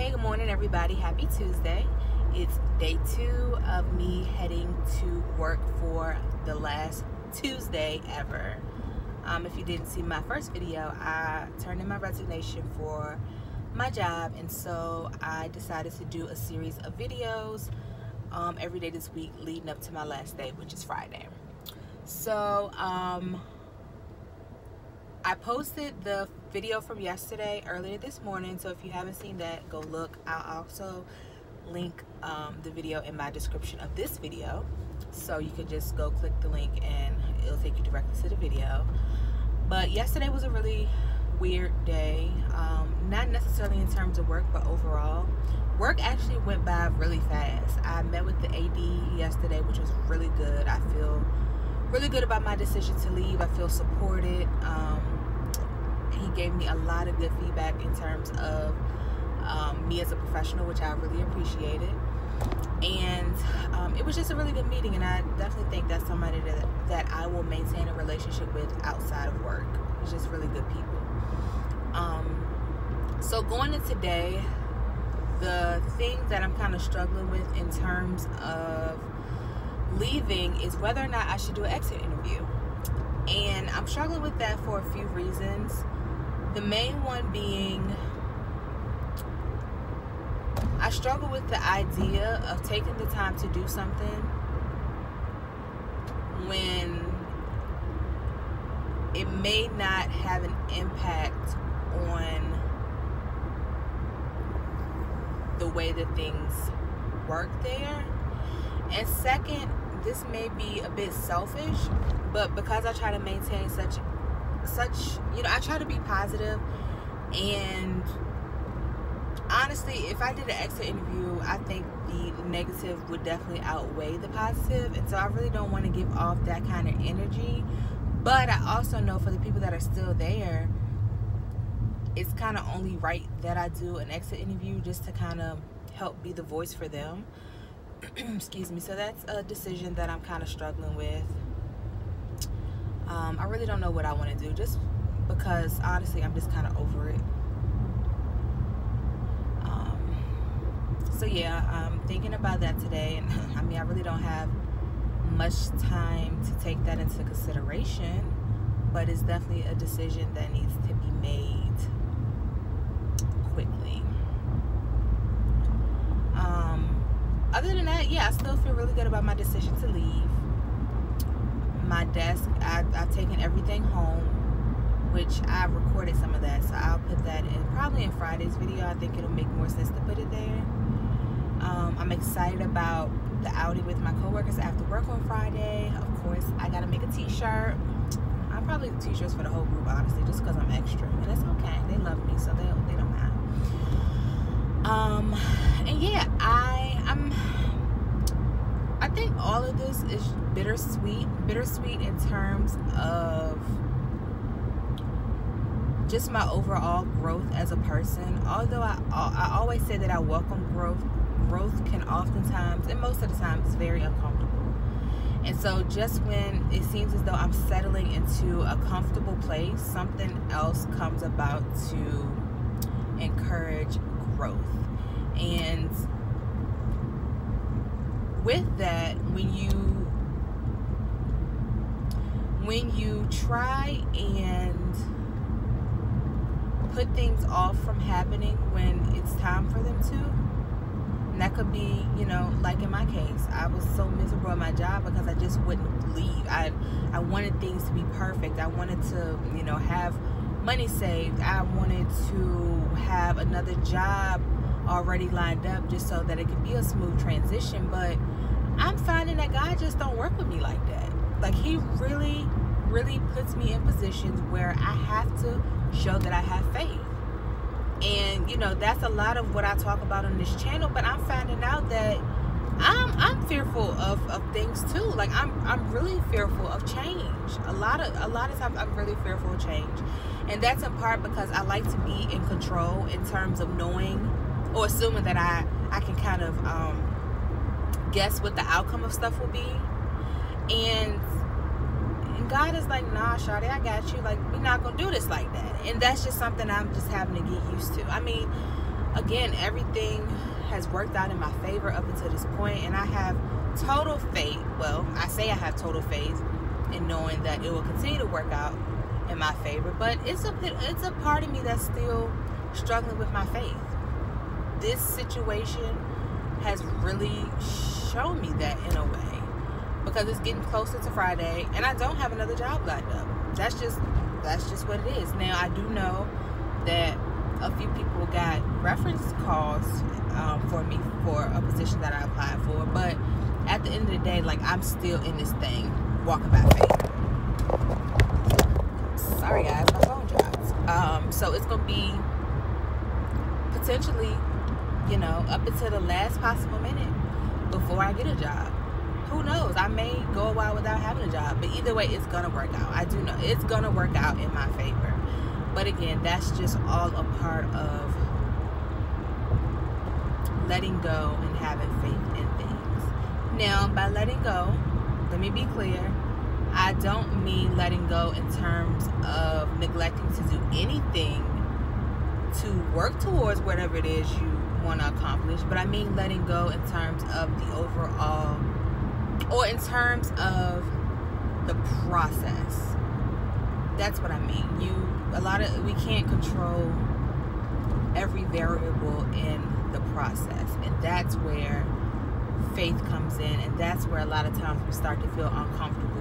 Hey, good morning, everybody. Happy Tuesday. It's day 2 of me heading to work for the last Tuesday ever. If you didn't see my first video, I turned in my resignation for my job, and so I decided to do a series of videos every day this week leading up to my last day, which is Friday. So I posted the video from yesterday earlier this morning, so if you haven't seen that, go look. I'll also link the video in my description of this video, so you can just go click the link and it'll take you directly to the video. But yesterday was a really weird day, not necessarily in terms of work, but overall. Work actually went by really fast. I met with the AD yesterday, which was really good. I feel really good about my decision to leave. I feel supported. He gave me a lot of good feedback in terms of me as a professional, which I really appreciated. And it was just a really good meeting, and I definitely think that's somebody that I will maintain a relationship with outside of work. It's just really good people. So going into today, the thing that I'm kind of struggling with in terms of leaving is whether or not I should do an exit interview. And I'm struggling with that for a few reasons. The main one being, I struggle with the idea of taking the time to do something when it may not have an impact on the way that things work there. And second, this may be a bit selfish, but because I try to maintain such, I try to be positive, and honestly, if I did an exit interview, I think the negative would definitely outweigh the positive, and so I really don't want to give off that kind of energy. But I also know for the people that are still there, it's kind of only right that I do an exit interview just to kind of help be the voice for them. Excuse me. So that's a decision that I'm kind of struggling with. I really don't know what I want to do, just because honestly I'm just kind of over it. So yeah, I'm thinking about that today, and I mean, I really don't have much time to take that into consideration, but it's definitely a decision that needs to be made quickly. Other than that, yeah, I still feel really good about my decision to leave. My desk, I've taken everything home, which I recorded some of that, so I'll put that in probably in Friday's video. I think it'll make more sense to put it there. I'm excited about the outing with my coworkers after work on Friday. Of course, I gotta make a t-shirt. I'll probably do t-shirts for the whole group, honestly, just because I'm extra, and it's okay. They love me, so they don't mind. And yeah, I think all of this is bittersweet in terms of just my overall growth as a person. Although I always say that I welcome growth can oftentimes, and most of the time, it's very uncomfortable. And so just when it seems as though I'm settling into a comfortable place, something else comes about to encourage growth. And with that, when you try and put things off from happening when it's time for them to, and that could be, like in my case, I was so miserable at my job because I just wouldn't leave. I wanted things to be perfect. I wanted to, have money saved. I wanted to have another job already lined up just so that it could be a smooth transition. But I'm finding that God just don't work with me like that. Like, he really, really puts me in positions where I have to show that I have faith. And that's a lot of what I talk about on this channel, but I'm finding out that I'm fearful of things too. Like, I'm really fearful of change. A lot of times I'm really fearful of change, and that's in part because I like to be in control in terms of knowing or assuming that I can kind of guess what the outcome of stuff will be. And God is like, nah, Shawty, I got you. Like, we're not gonna do this like that. And that's just something I'm just having to get used to. I mean, again, everything has worked out in my favor up until this point, and I have total faith. Well, I say I have total faith in knowing that it will continue to work out in my favor, but it's a part of me that's still struggling with my faith. This situation has really shown me that in a way, because it's getting closer to Friday and I don't have another job lined up. That's just what it is. Now, I do know that a few people got reference calls for me for a position that I applied for, but at the end of the day, like, I'm still in this thing walking by faith. Sorry guys, my phone dropped. So it's gonna be potentially, you know, up until the last possible minute before I get a job. Who knows? I may go a while without having a job, but either way, it's gonna work out. I do know it's gonna work out in my favor. But again, that's just all a part of letting go and having faith in things. Now, by letting go, let me be clear, I don't mean letting go in terms of neglecting to do anything to work towards whatever it is you want to accomplish, but I mean letting go in terms of the overall, or in terms of the process. That's what I mean. We can't control every variable in the process, and that's where faith comes in, and that's where a lot of times we start to feel uncomfortable